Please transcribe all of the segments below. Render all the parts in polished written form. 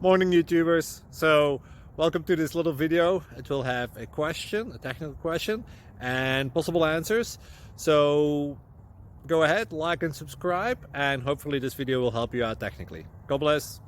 Morning YouTubers. So welcome to this little video. It will have a question, a technical question, and possible answers. So go ahead, like and subscribe, and hopefully this video will help you out technically. God bless.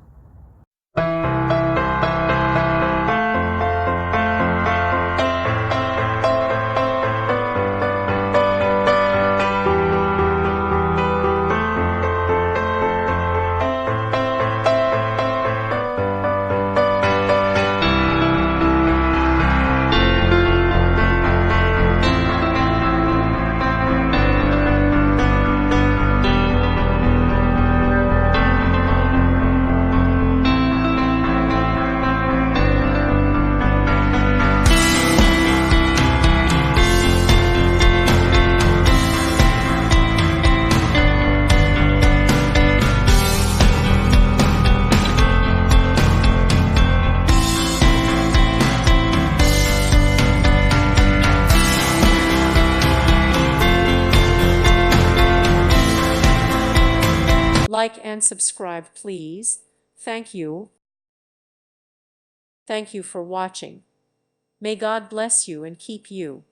Like and subscribe, please. Thank you. Thank you for watching. May God bless you and keep you.